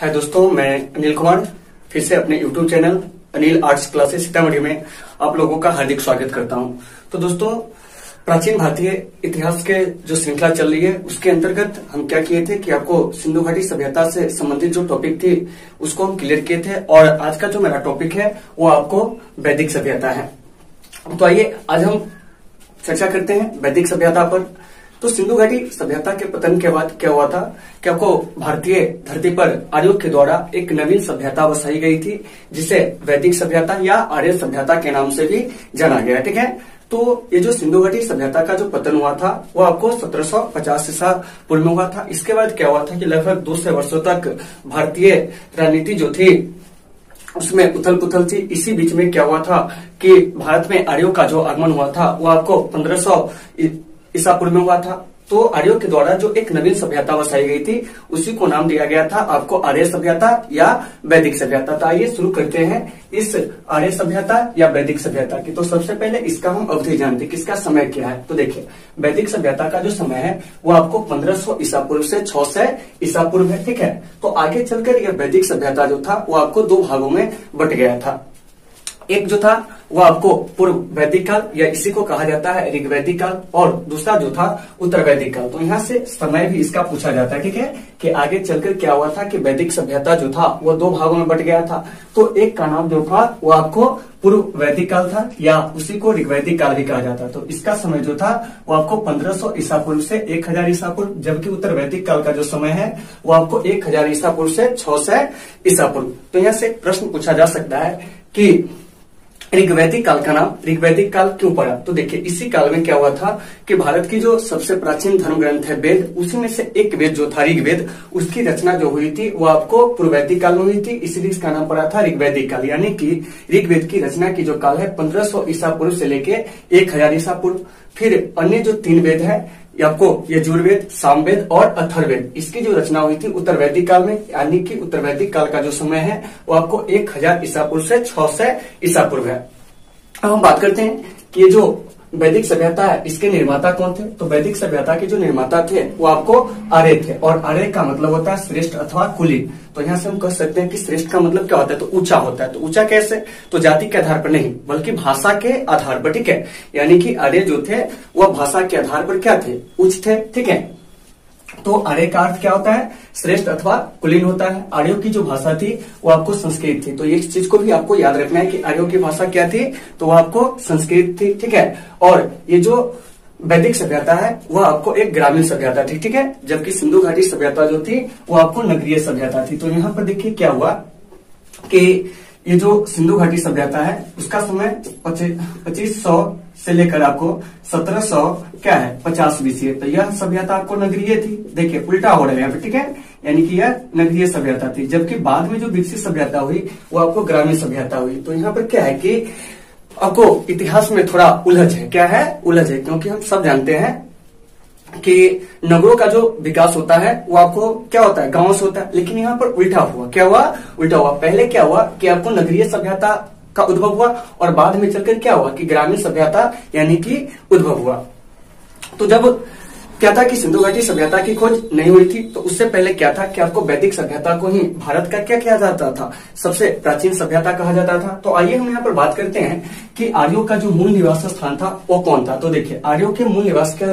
हाय दोस्तों, मैं अनिल कुमार फिर से अपने YouTube channel Anil arts classes Sitamarhi में आप लोगों का हार्दिक स्वागत करता हूं। तो दोस्तों, प्राचीन भारतीय इतिहास के जो श्रृंखला चल रही है उसके अंतर्गत हम क्या किए थे कि आपको सिंधु घाटी सभ्यता से संबंधित जो टॉपिक थी उसको हम क्लियर किए थे। और आज का जो मेरा टॉपिक है वो आपको वैदिक सभ्यता है। तो आइए आज हम चर्चा करते हैं वैदिक सभ्यता पर। तो सिंधु घाटी सभ्यता के पतन के बाद क्या हुआ था कि आपको भारतीय धरती पर आर्यों के द्वारा एक नवीन सभ्यता बसाई गई थी जिसे वैदिक सभ्यता या आर्य सभ्यता के नाम से भी जाना गया। ठीक है, तो ये जो सिंधु घाटी सभ्यता का जो पतन हुआ था वो आपको 1750 ईसा पूर्व में हुआ था। इसके बाद क्या हुआ था कि लगभग 200 वर्षों तक भारतीय राजनीति जो थी उसमें उथल पुथल थी। इसी बीच में क्या हुआ था कि भारत में आर्यों का जो आगमन हुआ था वो आपको 1500 ईसा पूर्व में हुआ था। तो आर्यों के द्वारा जो एक नवीन सभ्यता बसाई गई थी उसी को नाम दिया गया था आपको आर्य सभ्यता या वैदिक सभ्यता। तो आइए शुरू करते हैं इस आर्य सभ्यता या वैदिक सभ्यता की। तो सबसे पहले इसका हम अवधि जानते हैं कि इसका समय क्या है। तो देखिए, वैदिक सभ्यता का जो समय है वो आपको 1500 ईसा पूर्व से 600 ईसा पूर्व है। ठीक है, तो आगे चलकर यह वैदिक सभ्यता जो था वो आपको दो भागों में बट गया था। एक जो था वो आपको पूर्व वैदिक काल या इसी को कहा जाता है ऋग्वैदिक काल, और दूसरा जो था उत्तर वैदिक काल। तो यहाँ से समय भी इसका पूछा जाता है। ठीक है, कि आगे चलकर क्या हुआ था कि वैदिक सभ्यता जो था वो दो भागों में बट गया था। तो एक का नाम जो था वो आपको पूर्व वैदिक काल था या उसी को ऋग्वैदिक काल भी कहा जाता। तो इसका समय जो था वो आपको 1500 ईसा पूर्व से 1000 ईसा पूर्व, जबकि उत्तर वैदिक काल का जो समय है वो आपको 1000 ईसा पूर्व से 600 ईसा पूर्व। तो यहाँ से प्रश्न पूछा जा सकता है कि ऋग्वैदिक काल का नाम ऋग्वैदिक काल क्यों पड़ा। तो देखिए, इसी काल में क्या हुआ था कि भारत की जो सबसे प्राचीन धर्म ग्रंथ है वेद, उसी में से एक वेद जो था ऋग्वेद, उसकी रचना जो हुई थी वो आपको पूर्व वैदिक काल में हुई थी, इसलिए इसका नाम पड़ा था ऋग्वैदिक काल। यानी कि ऋग्वेद की रचना की जो काल है 1500 ईसा पूर्व से लेके 1000 ईसा पूर्व। फिर अन्य जो तीन वेद है आपको यजुर्वेद, सामवेद और अथर्ववेद, इसकी जो रचना हुई थी उत्तर वैदिक काल में, यानी कि उत्तर वैदिक काल का जो समय है वो आपको 1000 ईसा पूर्व से 600 ईसा पूर्व है। अब हम बात करते हैं कि ये जो वैदिक सभ्यता है इसके निर्माता कौन थे। तो वैदिक सभ्यता के जो निर्माता थे वो आपको आर्य थे, और आर्य का मतलब होता है श्रेष्ठ अथवा कुलीन। तो यहाँ से हम कह सकते हैं कि श्रेष्ठ का मतलब क्या होता है, तो ऊंचा होता है। तो ऊंचा कैसे, तो जाति के आधार पर नहीं बल्कि भाषा के आधार पर। ठीक है, यानी कि आर्य जो थे वह भाषा के आधार पर क्या थे, उच्च थे। ठीक है, तो आर्य का अर्थ क्या होता है, श्रेष्ठ अथवा कुलीन होता है। आर्यों की जो भाषा थी वो आपको संस्कृत थी। तो इस चीज को भी आपको याद रखना है कि आर्यों की भाषा क्या थी, तो वो आपको संस्कृत थी। ठीक है, और ये जो वैदिक सभ्यता है वह आपको एक ग्रामीण सभ्यता थी। ठीक है, जबकि सिंधु घाटी सभ्यता जो थी वो आपको नगरीय सभ्यता थी। तो यहाँ पर देखिए क्या हुआ कि ये जो सिंधु घाटी सभ्यता है उसका समय 2500 से लेकर आपको 1700 क्या है 50 बीसी है। तो यह सभ्यता आपको नगरीय थी। देखिए उल्टा हो रहा है यहाँ पे। ठीक है, यानी कि यह नगरीय सभ्यता थी, जबकि बाद में जो विकसित सभ्यता हुई वो आपको ग्रामीण सभ्यता हुई। तो यहाँ पर क्या है कि आपको इतिहास में थोड़ा उलझ है। क्या है, उलझ है, क्योंकि हम सब जानते हैं कि नगरों का जो विकास होता है वो आपको क्या होता है, गांव से होता है। लेकिन यहाँ पर उल्टा हुआ। क्या हुआ, उल्टा हुआ। पहले क्या हुआ कि आपको नगरीय सभ्यता का उद्भव हुआ और बाद में चलकर क्या हुआ कि ग्रामीण सभ्यता यानी कि उद्भव हुआ। तो जब क्या था कि सिंधु घाटी सभ्यता की खोज नहीं हुई थी, तो उससे पहले क्या था कि आपको वैदिक सभ्यता को ही भारत का क्या किया जाता था, सबसे प्राचीन सभ्यता कहा जाता था। तो आइए हम यहाँ पर बात करते हैं कि आर्यों का जो मूल निवास स्थान था वो कौन था। तो देखिए, आर्यों के मूल निवास के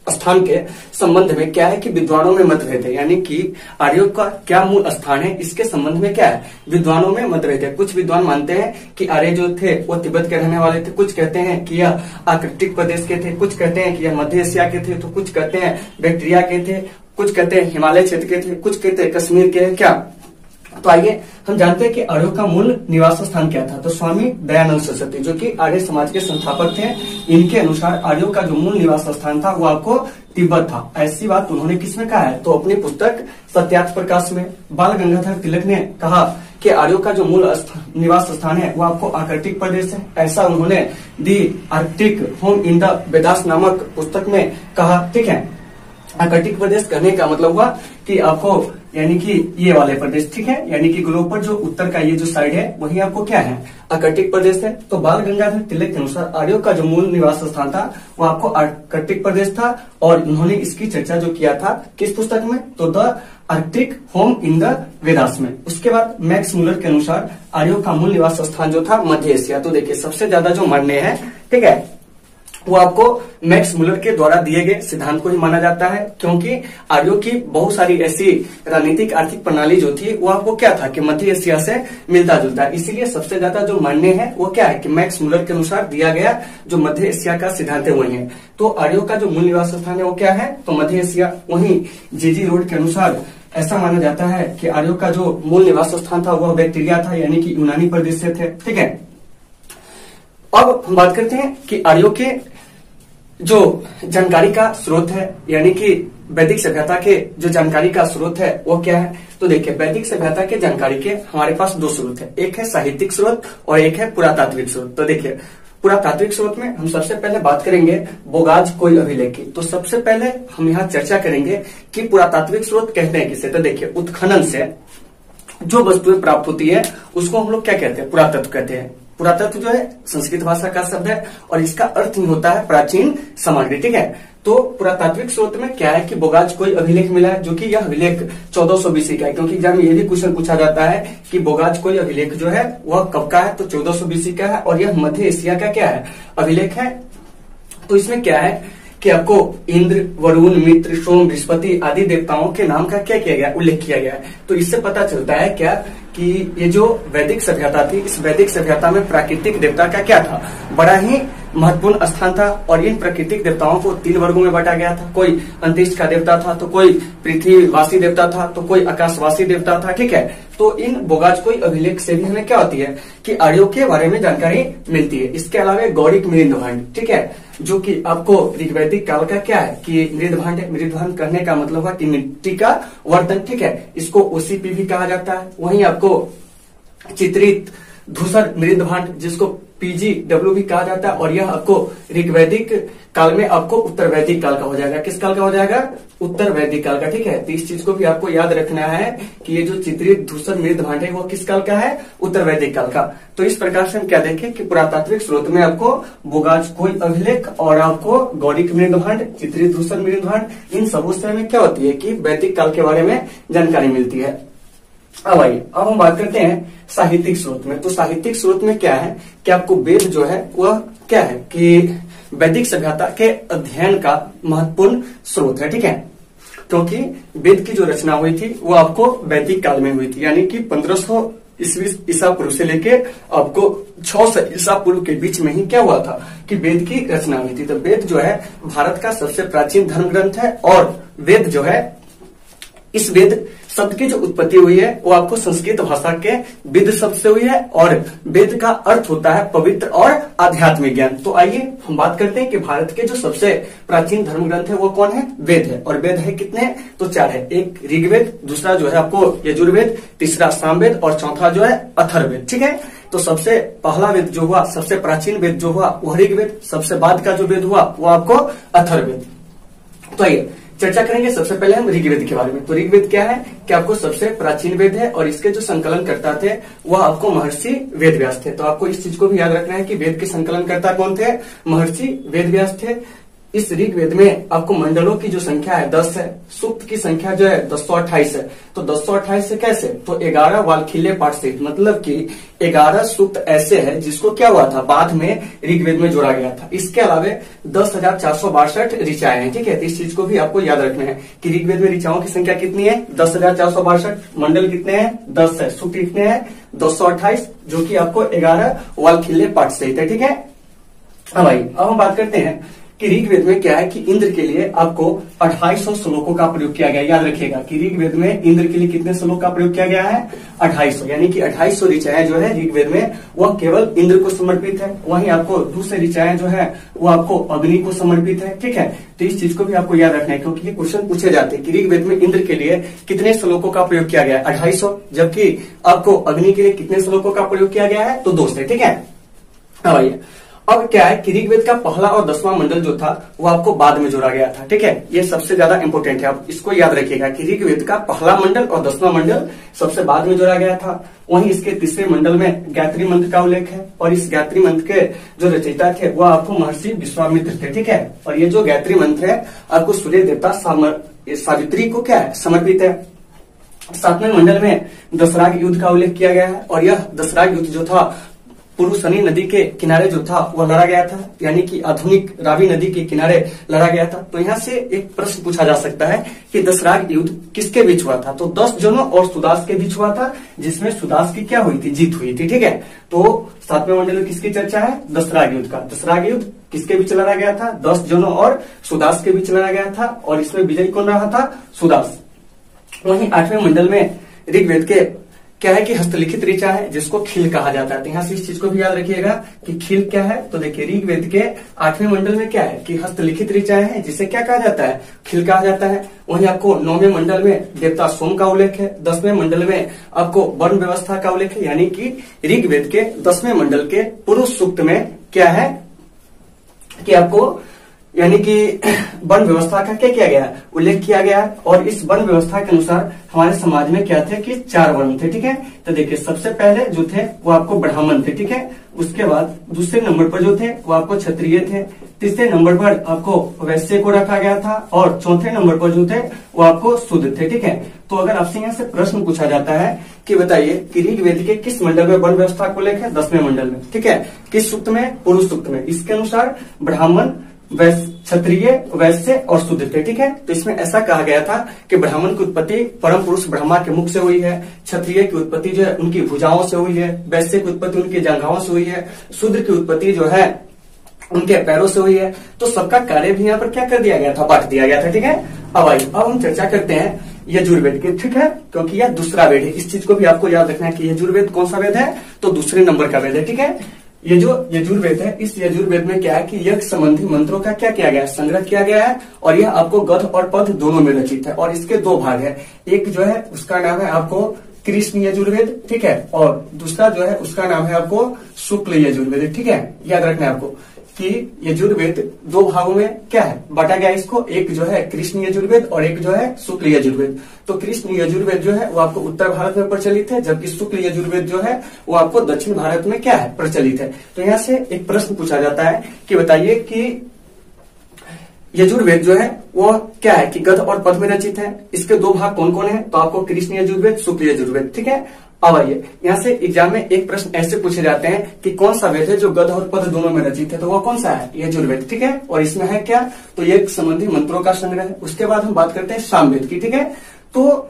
स्थान के संबंध में क्या है कि विद्वानों में मतभेद है। यानी कि आर्यों का क्या मूल स्थान है इसके संबंध में क्या है, विद्वानों में मतभेद है। कुछ विद्वान मानते हैं कि आर्य जो थे वो तिब्बत के रहने वाले थे, कुछ कहते हैं कि यह आर्कटिक प्रदेश के थे, कुछ कहते हैं कि यह मध्य एशिया के थे, तो कुछ कहते हैं बैक्टीरिया के थे, कुछ कहते हैं हिमालय क्षेत्र के थे, कुछ कहते हैं कश्मीर के। क्या, तो आइए हम जानते हैं कि आर्यों का मूल निवास स्थान क्या था। तो स्वामी दयानंद सरस्वती जो कि आर्य समाज के संस्थापक थे, इनके अनुसार आर्यों का जो मूल निवास स्थान था वो आपको तिब्बत था। ऐसी बात उन्होंने किसमें कहा है, तो अपनी पुस्तक सत्यार्थ प्रकाश में। बाल गंगाधर तिलक ने कहा कि आर्यों का जो मूल निवास स्थान है वो आपको आर्कटिक प्रदेश है। ऐसा उन्होंने the Arctic home in the Vedas नामक पुस्तक में कहा। ठीक है, आर्कटिक प्रदेश कहने का मतलब हुआ कि आपको यानी कि ये वाले प्रदेश, ठीक है, यानी कि ग्लोब पर जो उत्तर का ये जो साइड है वही आपको क्या है, आर्कटिक प्रदेश है। तो बाल गंगाधर तिलक के अनुसार आर्यों का जो मूल निवास स्थान था वो आपको आर्कटिक प्रदेश था, और उन्होंने इसकी चर्चा जो किया था किस पुस्तक में, तो the Arctic home in the Vedas में। उसके बाद मैक्स मुलर के अनुसार आर्यों का मूल निवास स्थान जो था मध्य एशिया। तो देखिए सबसे ज्यादा जो मान्य है, ठीक है, वो आपको मैक्स मुलर के द्वारा दिए गए सिद्धांत को ही माना जाता है, क्योंकि आर्यों की बहुत सारी ऐसी राजनीतिक आर्थिक प्रणाली जो थी वो आपको क्या था कि मध्य एशिया से मिलता जुलता है। इसीलिए सबसे ज्यादा जो मान्य है वो क्या है कि मैक्स मुलर के अनुसार दिया गया जो मध्य एशिया का सिद्धांत है वही है। तो आर्यों का जो मूल निवास स्थान है वो क्या है, तो मध्य एशिया। वहीं जीजी रोड के अनुसार ऐसा माना जाता है कि आर्यों का जो मूल निवास स्थान था वह बैक्टीरिया था, यानी कि यूनानी प्रदेश से थे, ठीक है। अब हम बात करते हैं कि आर्यों के जो जानकारी का स्रोत है, यानी कि वैदिक सभ्यता के जो जानकारी का स्रोत है वो क्या है। तो देखिए वैदिक सभ्यता के जानकारी के हमारे पास दो स्रोत है, एक है साहित्यिक स्रोत और एक है पुरातात्विक स्रोत। तो देखिए पुरातात्विक स्रोत में हम सबसे पहले बात करेंगे बोगाज कोई अभिलेख की। तो सबसे पहले हम यहाँ चर्चा करेंगे कि पुरातात्विक स्रोत कहते हैं किसे। तो देखिए उत्खनन से जो वस्तुएं प्राप्त होती है उसको हम लोग क्या कहते हैं, पुरातत्व कहते हैं। पुरातत्व जो है संस्कृत भाषा का शब्द है और इसका अर्थ ही होता है प्राचीन सामग्री, ठीक है। तो पुरातात्विक स्रोत में क्या है कि बोगाज कोई अभिलेख मिला है, जो कि यह अभिलेख 1400 बीसी का है, क्योंकि एग्जाम में ये भी क्वेश्चन पूछा जाता है कि बोगाज कोई अभिलेख जो है वह कब का है, तो 1400 बीसी का है, और यह मध्य एशिया का क्या है, अभिलेख है। तो इसमें क्या है कि आपको इंद्र, वरुण, मित्र, सोम, बृहस्पति आदि देवताओं के नाम का क्या किया गया, उल्लेख किया गया है। तो इससे पता चलता है क्या कि ये जो वैदिक सभ्यता थी, इस वैदिक सभ्यता में प्राकृतिक देवता का क्या था, बड़ा ही महत्वपूर्ण स्थान था। और इन प्राकृतिक देवताओं को 3 वर्गों में बांटा गया था। कोई अंतरिक्ष का देवता था, तो कोई पृथ्वीवासी देवता था, तो कोई आकाशवासी देवता था, ठीक है। तो इन बोगाज कोई अभिलेख से भी हमें क्या होती है कि आर्यों के बारे में जानकारी मिलती है। इसके अलावा गौड़िक मृदभांड, ठीक है, जो कि आपको ऋग्वैदिक काल का क्या है कि मृदभांड है। मृदभांड करने का मतलब हुआ कि मिट्टी का वर्तन, ठीक है, इसको ओसीपी भी कहा जाता है। वहीं आपको चित्रित धूसर मृदभांड जिसको पीजीडब्ल्यू भी कहा जाता है, और यह आपको ऋग्वैदिक काल में आपको उत्तर वैदिक काल का हो जाएगा। किस काल का हो जाएगा, उत्तर वैदिक काल का, ठीक है। तो इस चीज को भी आपको याद रखना है कि ये जो चित्रित धूसर मृदभांड है वो किस काल का है, उत्तर वैदिक काल का। तो इस प्रकार से हम क्या देखें कि पुरातात्विक स्रोत में आपको बोगाज कोई अभिलेख और आपको गौड़िक मृदभांड, चित्रित धूसर मृदभांड, इन सबों से हमें क्या होती है कि वैदिक काल के बारे में जानकारी मिलती है। अब आइए अब हम बात करते हैं साहित्यिक स्रोत में। तो साहित्यिक स्रोत में क्या है कि आपको वेद जो है वह क्या है कि वैदिक सभ्यता के अध्ययन का महत्वपूर्ण स्रोत है, ठीक है। क्योंकि वेद की जो रचना हुई थी वो आपको वैदिक काल में हुई थी, यानी कि 1500 ईसा पूर्व से लेके आपको 600 ईसा पूर्व के बीच में ही क्या हुआ था कि वेद की रचना हुई थी। तो वेद जो है भारत का सबसे प्राचीन धर्म ग्रंथ है, और वेद जो है, इस वेद शब्द की जो उत्पत्ति हुई है वो आपको संस्कृत भाषा के वेद शब्द से हुई है, और वेद का अर्थ होता है पवित्र और आध्यात्मिक ज्ञान। तो आइए हम बात करते हैं कि भारत के जो सबसे प्राचीन धर्म ग्रंथ है वो कौन है, वेद है। और वेद है कितने, तो 4 है। एक ऋग्वेद, दूसरा जो है आपको यजुर्वेद, तीसरा सामवेद और चौथा जो है अथर्ववेद, ठीक है। तो सबसे पहला वेद जो हुआ, सबसे प्राचीन वेद जो हुआ वह ऋग्वेद, सबसे बाद का जो वेद हुआ वो आपको अथर्ववेद। तो आइए चर्चा करेंगे सबसे पहले हम ऋग्वेद के बारे में। तो ऋग्वेद क्या है कि आपको सबसे प्राचीन वेद है, और इसके जो संकलन करता थे वह आपको महर्षि वेदव्यास थे। तो आपको इस चीज को भी याद रखना है कि वेद के संकलन करता कौन थे, महर्षि वेदव्यास थे। इस ऋग्वेद में आपको मंडलों की जो संख्या है 10 है, सूक्त की संख्या जो है 1028 है। तो 1028 से कैसे, तो 11 वालखिल्य पाठ सहित, मतलब कि 11 सूक्त ऐसे है जिसको क्या हुआ था बाद में ऋग्वेद में जोड़ा गया था। इसके अलावा 10,462 ऋचाएं हैं, ठीक है। तो इस चीज को भी आपको याद रखना है कि ऋग्वेद में ऋचाओं की संख्या कितनी है, 10,462, मंडल कितने हैं 10 है, सूक्त कितने हैं 228, जो कि आपको 11 वालखिल्य पाठ सहित है, ठीक है। अब हम बात करते हैं कि ऋग्वेद में क्या है कि इंद्र के लिए आपको 2800 श्लोकों का प्रयोग किया गया। याद रखिएगा कि ऋग्वेद में इंद्र के लिए कितने श्लोक का प्रयोग किया गया है, 2800, यानी कि 2800 ऋचाएं जो है ऋग्वेद में वह केवल इंद्र को समर्पित है। वहीं आपको दूसरे ऋचाएं जो है वो आपको अग्नि को समर्पित है, ठीक है। तो इस चीज को भी आपको याद रखना है, क्योंकि ये क्वेश्चन पूछे जाते हैं कि ऋग्वेद में इंद्र के लिए कितने श्लोकों का प्रयोग किया गया है, 2800, जबकि आपको अग्नि के लिए कितने श्लोकों का प्रयोग किया गया है, तो 2 से, ठीक है। अब अब क्या है कि ऋग्वेद का पहला और 10वां मंडल जो था वो आपको बाद में जोड़ा गया था, ठीक है। ये सबसे ज्यादा इंपॉर्टेंट है, आप इसको याद रखिएगा कि ऋग्वेद का पहला मंडल और 10वां मंडल सबसे बाद में जोड़ा गया था। वहीं इसके तीसरे मंडल में गायत्री मंत्र का उल्लेख है और इस गायत्री मंत्र के जो रचयिता थे वो आपको महर्षि विश्वामित्र थे, ठीक है। और ये जो गायत्री मंत्र है आपको सूर्य देवता सावित्री को क्या है समर्पित है। 7वें मंडल में दशराग युद्ध का उल्लेख किया गया है और यह दशराग युद्ध जो था पुरुषनी नदी के किनारे जो था वह लड़ा गया था, यानी कि आधुनिक रावी नदी के किनारे लड़ा गया था। तो यहाँ से एक प्रश्न पूछा जा सकता है कि दशराग युद्ध किसके बीच हुआ था। तो 10 जनों और सुदास के बीच हुआ था, जिसमें सुदास की क्या हुई थी, जीत हुई थी, ठीक है। तो 7वें मंडल में किसकी चर्चा है, दशराग युद्ध का। दशराग युद्ध किसके बीच लड़ा गया था, 10 जनों और सुदास के बीच लड़ा गया था और इसमें विजयी कौन रहा था, सुदास। वहीं 8वें मंडल में ऋग्वेद के क्या है कि हस्तलिखित ऋचा है जिसको खिल कहा जाता है। तो यहाँ से इस चीज को भी याद रखिएगा कि खिल क्या है। तो देखिए ऋग्वेद के 8वें मंडल में क्या है कि हस्तलिखित ऋचा है जिसे क्या कहा जाता है, खिल कहा जाता है। वहीं आपको 9वें मंडल में देवता सोम का उल्लेख है। 10वें मंडल में आपको वर्ण व्यवस्था का उल्लेख है, यानी कि ऋग्वेद के 10वें मंडल के पुरुष सूक्त में क्या है कि आपको यानी कि वर्ण व्यवस्था का क्या किया गया है, उल्लेख किया गया है। और इस वर्ण व्यवस्था के अनुसार हमारे समाज में क्या थे कि 4 वर्ण थे, ठीक है। तो देखिए सबसे पहले जो थे वो आपको ब्राह्मण थे, ठीक है। उसके बाद दूसरे नंबर पर जो थे वो आपको क्षत्रिय थे। तीसरे नंबर पर आपको वैश्य को रखा गया था और चौथे नंबर पर जो थे वो आपको शूद्र थे, ठीक है। तो अगर आपसे यहाँ से प्रश्न पूछा जाता है कि बताइए कि ऋग्वेद के किस मंडल में वर्ण व्यवस्था को उल्लेख है, 10वें मंडल में, ठीक है। किस सूक्त में, पुरुष सूक्त में। इसके अनुसार ब्राह्मण, क्षत्रिय, वैश्य और शूद्र थे, ठीक है। तो इसमें ऐसा कहा गया था कि ब्राह्मण की उत्पत्ति परम पुरुष ब्रह्मा के मुख से हुई है, क्षत्रिय की उत्पत्ति जो है उनकी भुजाओं से हुई है, वैश्य की उत्पत्ति उनकी जांघाओं से हुई है, शूद्र की उत्पत्ति जो है उनके पैरों से हुई है। तो सबका कार्य भी यहाँ पर क्या कर दिया गया था, बांट दिया गया था, ठीक है। अब आइए अब हम चर्चा करते हैं यजुर्वेद की, ठीक है, क्योंकि यह दूसरा वेद है। इस चीज को भी आपको याद रखना है कि यजुर्वेद कौन सा वेद है, तो दूसरे नंबर का वेद है, ठीक है। ये जो यजुर्वेद है, इस यजुर्वेद में क्या है कि यज्ञ संबंधी मंत्रों का क्या किया गया है, संग्रह किया गया है और यह आपको गद्य और पद्य दोनों में रचित है। और इसके 2 भाग है, एक जो है उसका नाम है आपको कृष्ण यजुर्वेद, ठीक है, और दूसरा जो है उसका नाम है आपको शुक्ल यजुर्वेद, ठीक है। याद रखना है आपको कि यजुर्वेद 2 भागों में क्या है बांटा गया इसको, एक जो है कृष्ण यजुर्वेद और एक जो है शुक्ल यजुर्वेद। तो कृष्ण यजुर्वेद जो है वो आपको उत्तर भारत में प्रचलित है, जबकि शुक्ल यजुर्वेद जो है वो आपको दक्षिण भारत में क्या है, प्रचलित है। तो यहाँ से एक प्रश्न पूछा जाता है कि बताइए कि यजुर्वेद जो है वो क्या है कि गद्य और पद्य में रचित है। इसके 2 भाग कौन कौन है, तो आपको कृष्ण यजुर्वेद, शुक्ल यजुर्वेद, ठीक है। अब आइए यहाँ से एग्जाम में एक प्रश्न ऐसे पूछे जाते हैं कि कौन सा वेद है जो गद्य और पद्य दोनों में रचित है, तो वो कौन सा है, यजुर्वेद, ठीक है। और इसमें है क्या, तो ये संबंधी मंत्रों का संग्रह है। उसके बाद हम बात करते हैं सामवेद की, ठीक है। तो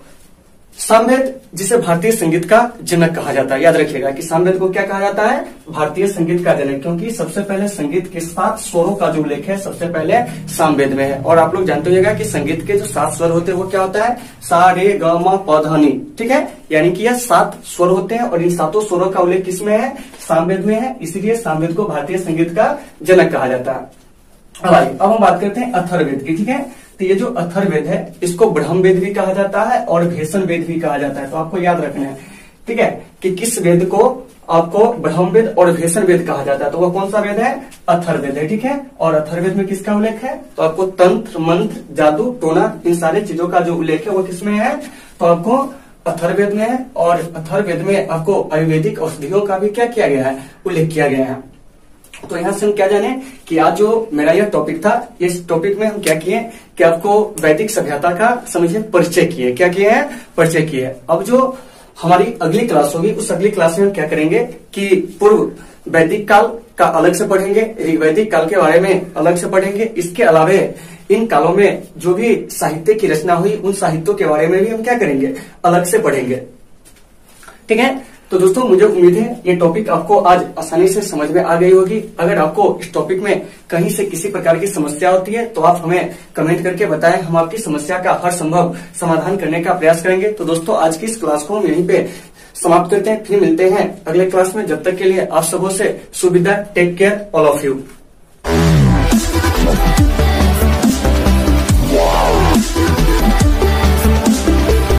सामवेद जिसे भारतीय संगीत का जनक कहा जाता है, याद रखिएगा कि सामवेद को क्या कहा जाता है, भारतीय संगीत का जनक, क्योंकि सबसे पहले संगीत के 7 स्वरों का जो उल्लेख है सबसे पहले सामवेद में है। और आप लोग जानते होगा कि संगीत के जो 7 स्वर होते हैं वो क्या होता है, सा रे ग म प ध नि, ठीक है। यानी कि यह 7 स्वर होते हैं और इन 7 स्वरों का उल्लेख किसमें है, सामवेद में है, इसीलिए सामवेद को भारतीय संगीत का जनक कहा जाता है। अब हम बात करते हैं अथर्ववेद की, ठीक है। तो ये जो अथर्ववेद है इसको ब्रह्म वेद भी कहा जाता है और भेषण वेद भी कहा जाता है। तो आपको याद रखना है, ठीक है, कि किस वेद को आपको ब्रह्म वेद और भेषण वेद कहा जाता है। तो वो कौन सा वेद है, अथर्ववेद है, ठीक है। और अथर्ववेद में किसका उल्लेख है, तो आपको तंत्र, मंत्र, जादू, टोना, इन सारी चीजों का जो उल्लेख है वो किसमें है, तो आपको अथर्ववेद में है। और अथर्ववेद में आपको आयुर्वेदिक औषधियों का भी क्या किया गया है, उल्लेख किया गया है। तो यहाँ से हम क्या जाने कि आज जो मेरा यह टॉपिक था, इस टॉपिक में हम क्या किए कि आपको वैदिक सभ्यता का समझिए परिचय किए, क्या किए हैं, परिचय किए। अब जो हमारी अगली क्लास होगी उस अगली क्लास में हम क्या करेंगे कि पूर्व वैदिक काल का अलग से पढ़ेंगे, ऋग्वैदिक काल के बारे में अलग से पढ़ेंगे। इसके अलावे इन कालों में जो भी साहित्य की रचना हुई उन साहित्यों के बारे में भी हम क्या करेंगे, अलग से पढ़ेंगे, ठीक है। तो दोस्तों मुझे उम्मीद है ये टॉपिक आपको आज आसानी से समझ में आ गई होगी। अगर आपको इस टॉपिक में कहीं से किसी प्रकार की समस्या होती है तो आप हमें कमेंट करके बताएं, हम आपकी समस्या का हर संभव समाधान करने का प्रयास करेंगे। तो दोस्तों आज की इस क्लास को हम यहीं पे समाप्त करते हैं, फिर मिलते हैं अगले क्लास में। जब तक के लिए आप सबों से शुभ विदाई, take care all of you.